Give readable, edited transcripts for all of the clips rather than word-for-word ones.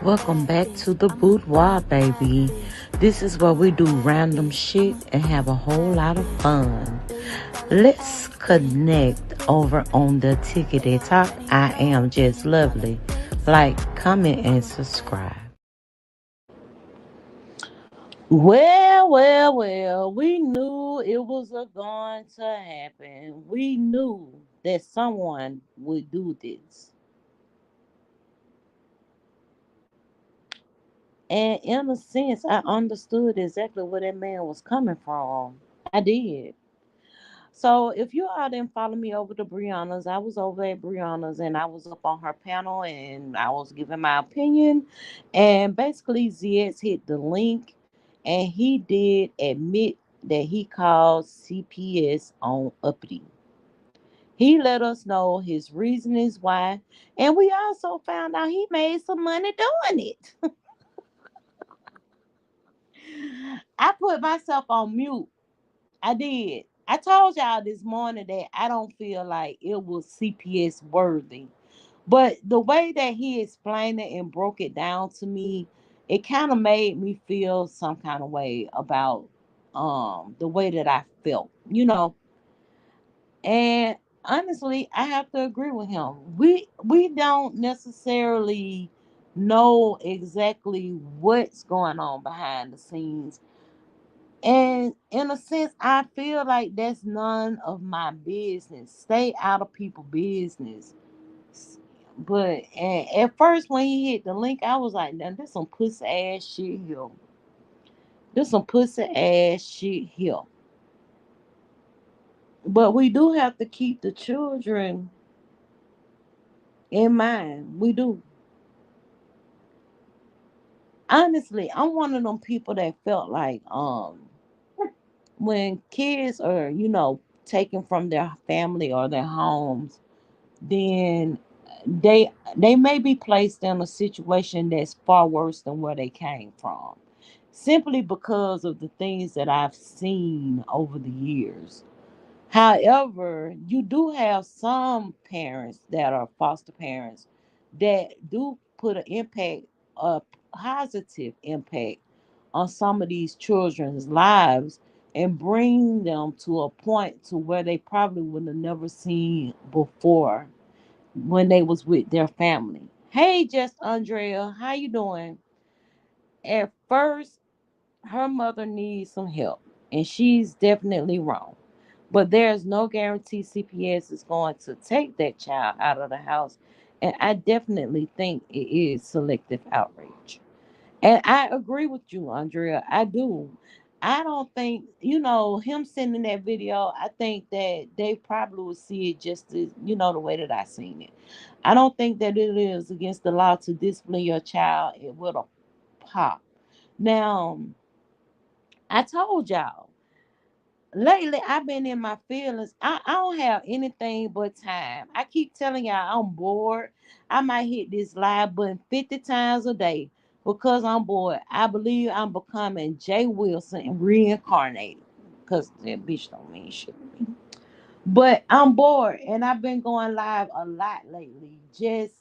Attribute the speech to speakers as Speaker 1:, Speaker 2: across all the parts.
Speaker 1: Welcome back to the boudoir, baby. This is where we do random shit and have a whole lot of fun. Let's connect over on the Tickety Talk. I am just lovely. Like, comment, and subscribe. Well, we knew it was going to happen. We knew that someone would do this. And in a sense, I understood exactly where that man was coming from. I did. So if you all didn't follow me over to Brianna's, I was over at Brianna's and I was up on her panel and I was giving my opinion. And basically, ZX hit the link and he did admit that he called CPS on uppity. He let us know his reasons why. And we also found out he made some money doing it. I put myself on mute. I did. I told y'all this morning that I don't feel like it was CPS worthy. But the way that he explained it and broke it down to me, it kind of made me feel some kind of way about the way that I felt, And honestly, I have to agree with him. We don't necessarily know exactly what's going on behind the scenes, and in a sense, I feel like that's none of my business. Stay out of people's business. But and at first, when he hit the link, I was like, "Now this some pussy ass shit here. This some pussy ass shit here." But we do have to keep the children in mind. We do. Honestly, I'm one of them people that felt like when kids are taken from their family or their homes, then they may be placed in a situation that's far worse than where they came from, simply because of the things that I've seen over the years. However, you do have some parents that are foster parents that do put an impact, a positive impact on some of these children's lives and bring them to a point to where they probably would have never seen before when they was with their family. Hey, just Andrea, how you doing? At first, her mother needs some help, and she's definitely wrong. But there's no guarantee CPS is going to take that child out of the house, and I definitely think it is selective outrage. And I agree with you, Andrea. I do. I don't think, him sending that video, I think that they probably would see it just as, the way that I seen it. I don't think that it is against the law to discipline your child with a pop. Now, I told y'all, lately I've been in my feelings. I don't have anything but time. I keep telling y'all I'm bored. I might hit this live button 50 times a day because I'm bored. I believe I'm becoming Jay Wilson and reincarnated. Because that bitch don't mean shit to me. But I'm bored and I've been going live a lot lately. Just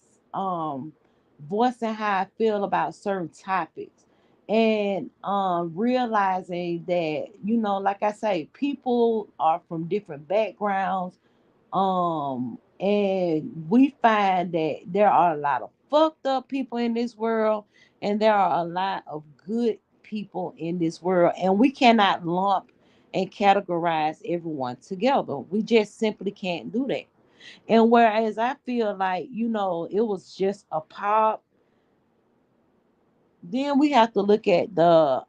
Speaker 1: voicing how I feel about certain topics and realizing that, like I say, people are from different backgrounds. And we find that there are a lot of fucked up people in this world and there are a lot of good people in this world, and we cannot lump and categorize everyone together. We just simply can't do that. And whereas I feel like, it was just a pop, then we have to look at the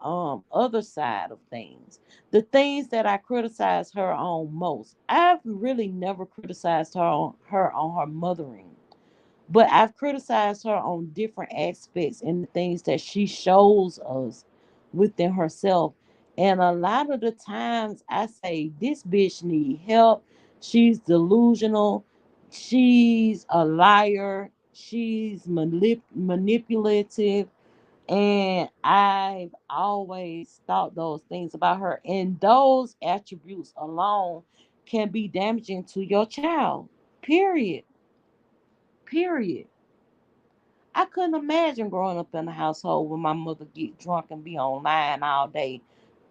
Speaker 1: other side of things. The things that I criticize her on most. I've really never criticized her on her mothering, but I've criticized her on different aspects and the things that she shows us within herself. And a lot of the times I say this bitch need help. She's delusional. She's a liar. She's manipulative. And I've always thought those things about her. And those attributes alone can be damaging to your child. Period. Period. I couldn't imagine growing up in a household where my mother get drunk and be online all day,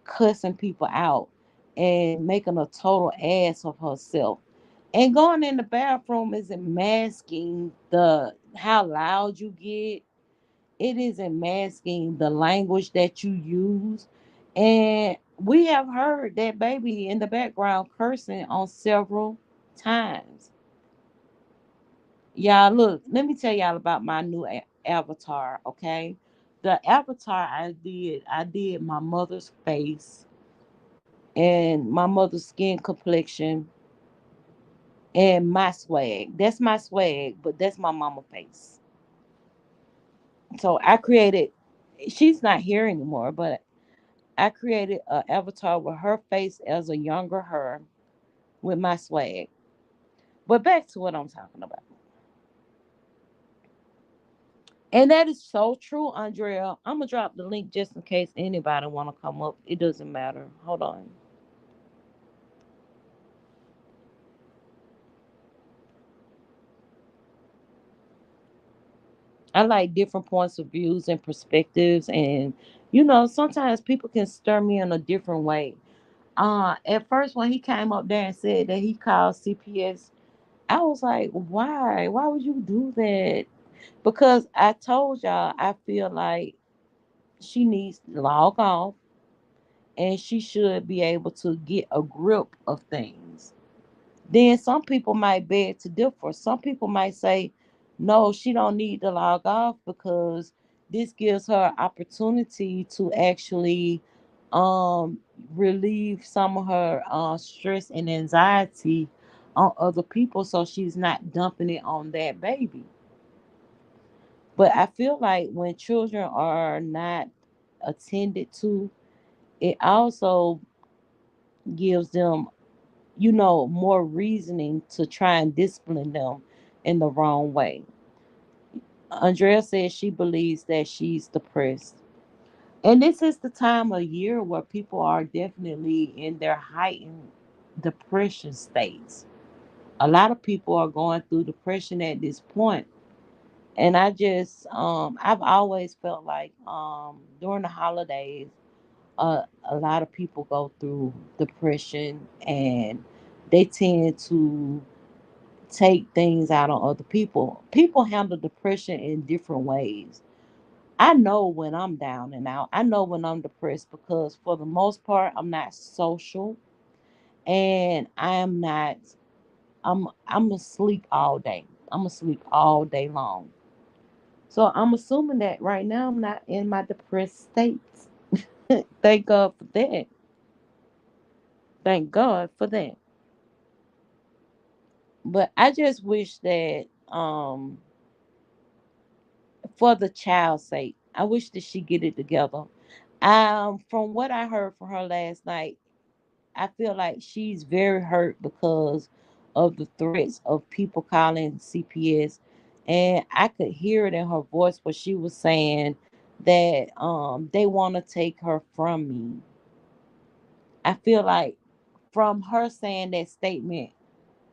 Speaker 1: cussing people out and making a total ass of herself. And going in the bathroom isn't masking the how loud you get. It isn't masking the language that you use. And we have heard that baby in the background cursing on several times. Y'all, look, let me tell y'all about my new avatar, okay? The avatar I did my mother's face and my mother's skin complexion and my swag. That's my swag, but that's my mama face. So I created, she's not here anymore, but I created an avatar with her face as a younger her with my swag. But back to what I'm talking about. And that is so true, Andrea. I'm gonna drop the link just in case anybody wanna come up. It doesn't matter. Hold on. I like different points of views and perspectives, and sometimes people can stir me in a different way. At first when he came up there and said that he called CPS, I was like, why? Why would you do that? Because I told y'all I feel like she needs to log off and she should be able to get a grip of things. Then some people might beg to differ. Some people might say, no, she don't need to log off because this gives her opportunity to actually um relieve some of her stress and anxiety on other people so she's not dumping it on that baby. But I feel like when children are not attended to, it also gives them, more reasoning to try and discipline them in the wrong way. Andrea says she believes that she's depressed. And this is the time of year where people are definitely in their heightened depression states. A lot of people are going through depression at this point. And I've always felt like during the holidays, a lot of people go through depression and they tend to take things out on other people. People handle depression in different ways. I know when I'm down and out. I know when I'm depressed because for the most part I'm not social and I'm asleep all day. I'm asleep all day long. So I'm assuming that right now I'm not in my depressed states. Thank God for that. Thank God for that. But I just wish that for the child's sake, I wish that she get it together. From what I heard from her last night, I feel like she's very hurt because of the threats of people calling CPS, and I could hear it in her voice where she was saying that they want to take her from me. I feel like from her saying that statement,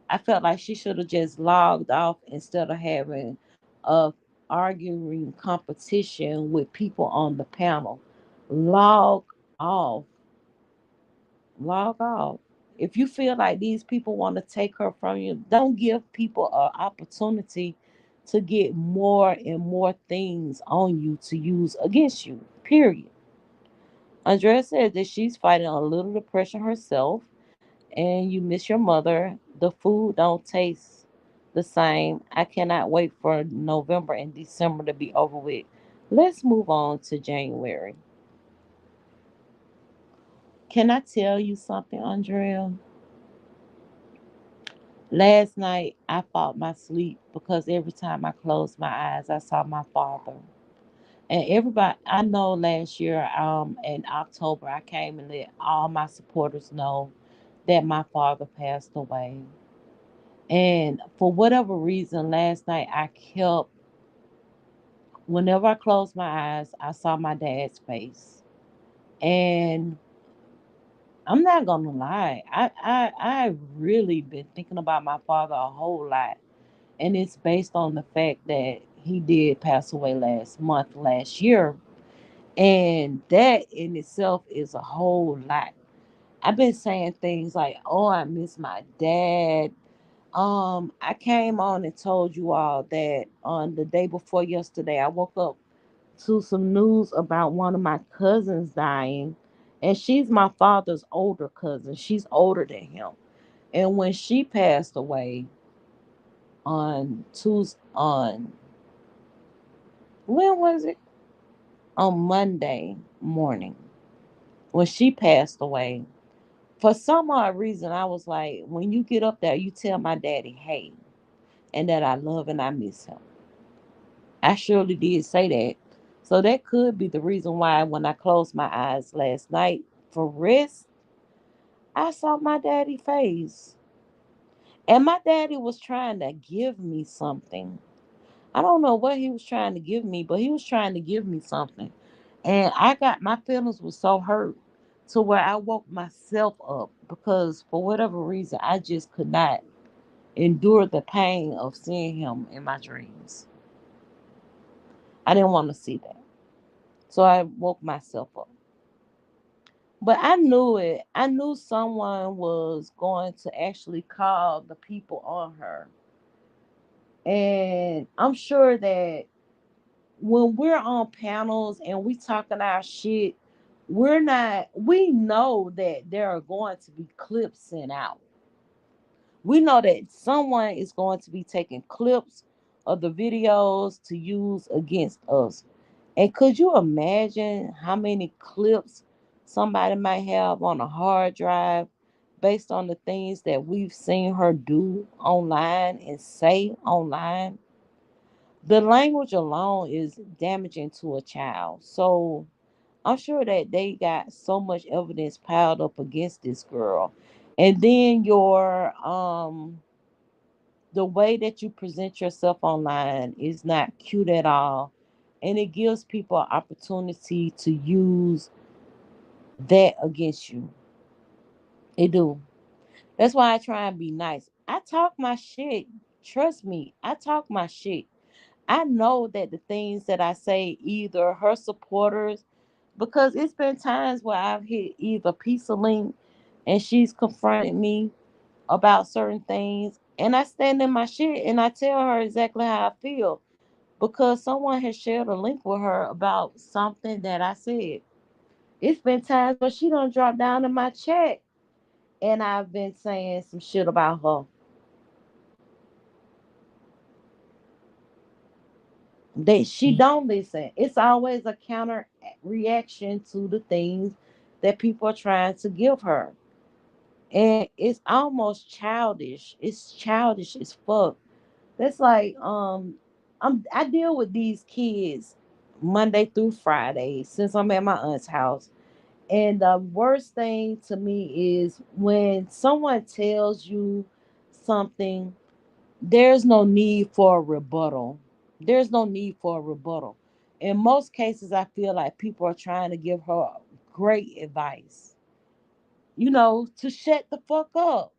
Speaker 1: I felt like she should have just logged off instead of having a arguing competition with people on the panel. Log off. Log off. If you feel like these people want to take her from you, don't give people an opportunity to get more and more things on you to use against you. Period. Andrea said that she's fighting a little depression herself and you miss your mother. The food don't taste the same. I cannot wait for November and December to be over with. Let's move on to January. Can I tell you something, Andrea? Last night I fought my sleep because every time I closed my eyes, I saw my father. And everybody, I know last year, in October, I came and let all my supporters know that my father passed away. And for whatever reason, last night whenever I closed my eyes, I saw my dad's face. And I'm not gonna lie, I really been thinking about my father a whole lot. And it's based on the fact that He did pass away last year. And that in itself is a whole lot. I've been saying things like, oh, I miss my dad. I came on and told you all that on the day before yesterday, I woke up to some news about one of my cousins dying. And she's my father's older cousin. She's older than him. And when she passed away on Tuesday, on when was it? On Monday morning, when she passed away, for some odd reason, I was like, when you get up there, you tell my daddy, hey, and that I love and I miss him. I surely did say that. So that could be the reason why when I closed my eyes last night for rest, I saw my daddy face. And my daddy was trying to give me something. I don't know what he was trying to give me, but he was trying to give me something. And I got my feelings were so hurt to where I woke myself up because for whatever reason I just could not endure the pain of seeing him in my dreams. I didn't want to see that. So I woke myself up. But I knew it. I knew someone was going to actually call the people on her. And I'm sure that when we're on panels and we talking our shit, we know that there are going to be clips sent out. We know that someone is going to be taking clips of the videos to use against us. And could you imagine how many clips somebody might have on a hard drive based on the things that we've seen her do online and say online? The language alone is damaging to a child. So I'm sure that they got so much evidence piled up against this girl. And then the way that you present yourself online is not cute at all. And it gives people an opportunity to use that against you. It do. That's why I try and be nice. I talk my shit. Trust me, I talk my shit. I know that the things that I say either her supporters, because it's been times where I've hit either Peace of Link and she's confronted me about certain things, and I stand in my shit and I tell her exactly how I feel because someone has shared a link with her about something that I said. It's been times where she done dropped down in my chat and I've been saying some shit about her. That she don't listen. It's always a counter reaction to the things that people are trying to give her. And it's almost childish. It's childish as fuck. That's like I deal with these kids Monday through Friday since I'm at my aunt's house. And the worst thing to me is when someone tells you something, there's no need for a rebuttal. There's no need for a rebuttal. In most cases, I feel like people are trying to give her great advice. To shut the fuck up.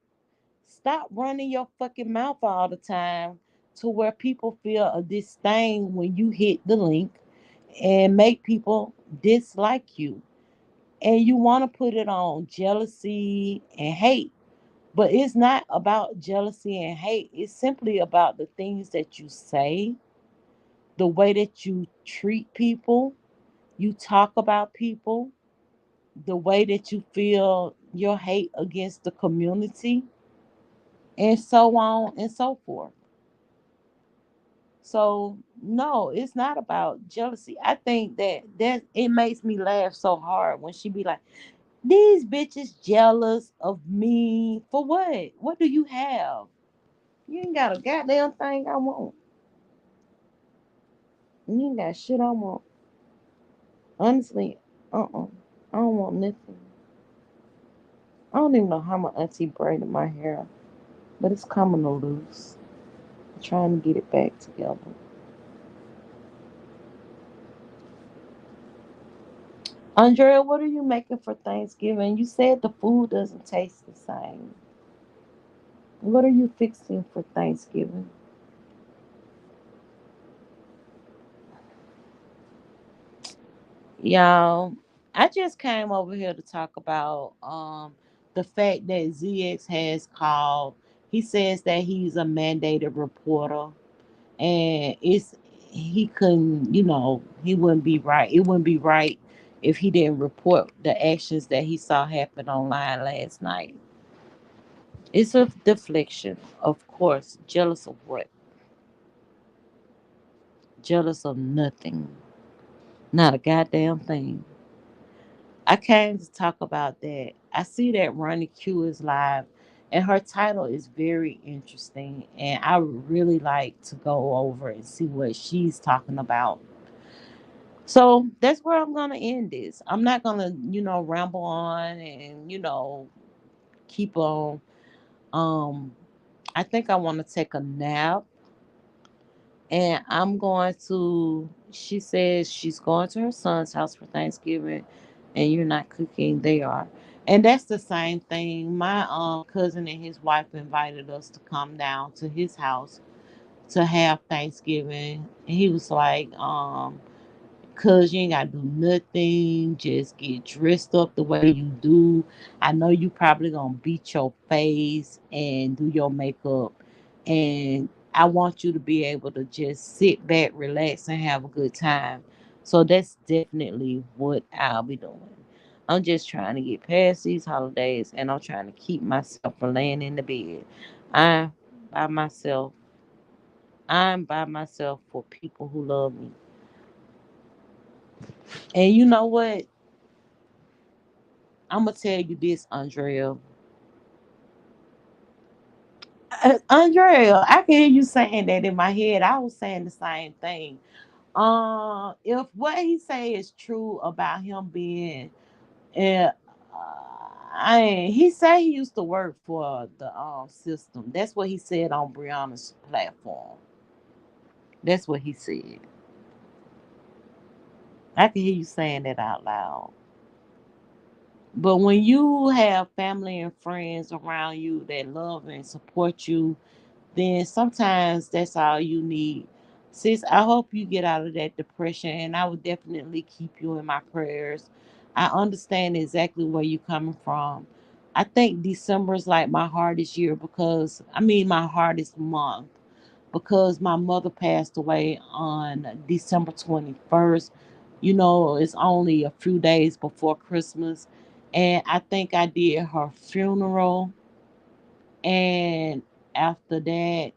Speaker 1: Stop running your fucking mouth all the time to where people feel a disdain when you hit the link and make people dislike you. And you want to put it on jealousy and hate. But it's not about jealousy and hate. It's simply about the things that you say, the way that you treat people, you talk about people, the way that you feel your hate against the community, and so on and so forth. So no, it's not about jealousy. I think that it makes me laugh so hard when she be like, "These bitches jealous of me for what? What do you have? You ain't got a goddamn thing I want. You ain't got shit I want. Honestly, I don't want nothing. I don't even know how my auntie braided my hair, but it's coming to loose. I'm trying to get it back together. Andrea, what are you making for Thanksgiving? You said the food doesn't taste the same. What are you fixing for Thanksgiving? Y'all, I just came over here to talk about the fact that ZX has called. He says that he's a mandated reporter, and he couldn't, he wouldn't be right. It wouldn't be right if he didn't report the actions that he saw happen online last night. It's a deflection, of course. Jealous of what? Jealous of nothing. Not a goddamn thing. I came to talk about that. I see that Ronnie Q is live, and her title is very interesting. And I would really like to go over and see what she's talking about. So that's where I'm gonna end this. I'm not gonna, ramble on and keep on. Um, I think I want to take a nap, and I'm going to. She says she's going to her son's house for Thanksgiving, and you're not cooking. They are, and that's the same thing. My cousin and his wife invited us to come down to his house to have Thanksgiving, and he was like, cause you ain't gotta do nothing. Just get dressed up the way you do. I know you probably gonna beat your face and do your makeup. And I want you to be able to just sit back, relax, and have a good time. So that's definitely what I'll be doing. I'm just trying to get past these holidays, and I'm trying to keep myself from laying in the bed. I'm by myself. I'm by myself for people who love me. And you know what? I'm gonna tell you this, Andrea. Andrea, I can hear you saying that in my head. I was saying the same thing. If what he say is true about him being, uh, he say he used to work for the system. That's what he said on Brianna's platform. That's what he said. I can hear you saying that out loud. But when you have family and friends around you that love and support you, then sometimes that's all you need. Sis, I hope you get out of that depression, and I will definitely keep you in my prayers. I understand exactly where you're coming from. I think December is like my hardest year my hardest month because my mother passed away on December 21st. It's only a few days before Christmas. And I think I did her funeral. And after that,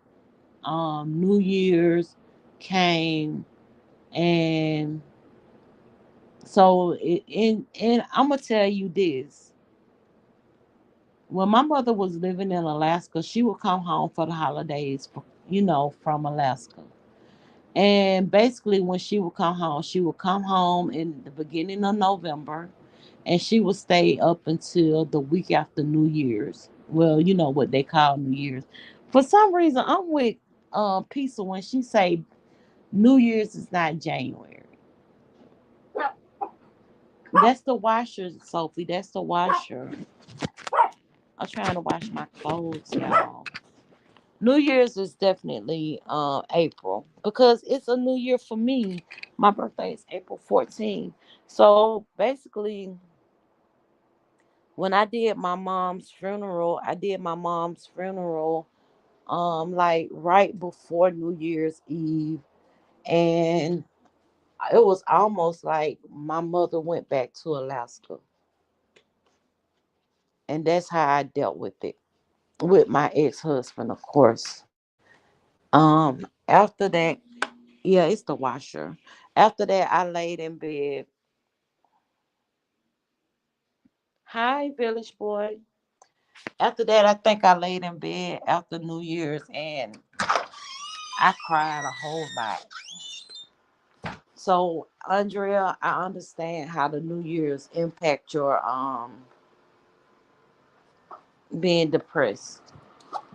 Speaker 1: New Year's came, and and I'm gonna tell you this: when my mother was living in Alaska, she would come home for the holidays, from Alaska. And basically, when she would come home in the beginning of November, and she would stay up until the week after New Year's. Well, you know what they call New Year's. For some reason, I'm with Pisa when she say New Year's is not January. That's the washer, Sophie. That's the washer. I'm trying to wash my clothes, y'all. New Year's is definitely April because it's a new year for me. My birthday is April 14th. So basically, when I did my mom's funeral like right before New Year's Eve, and it was almost like my mother went back to Alaska, and that's how I dealt with it with my ex-husband, of course. After that, yeah, it's the washer. After that, I laid in bed. Hi, village boy. After that, I think I laid in bed after New Year's, and I cried a whole lot. So, Andrea, I understand how the New Year's impact your being depressed.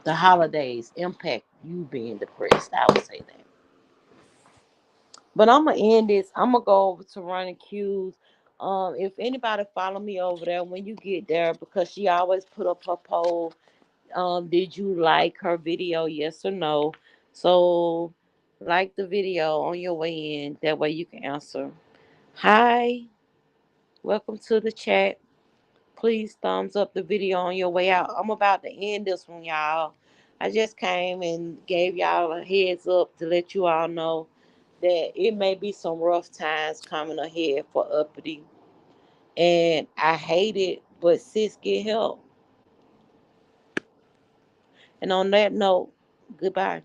Speaker 1: The holidays impact you being depressed. I would say that. But I'm gonna end this. I'm gonna go over to running cues. If anybody follow me over there when you get there, because she always put up her poll. Did you like her video? Yes or no? So like the video on your way in. That way you can answer. Hi. Welcome to the chat. Please thumbs up the video on your way out. I'm about to end this one, y'all. I just came and gave y'all a heads up to let you all know that it may be some rough times coming ahead for Uppity. And I hate it, but sis, get help. And on that note, goodbye.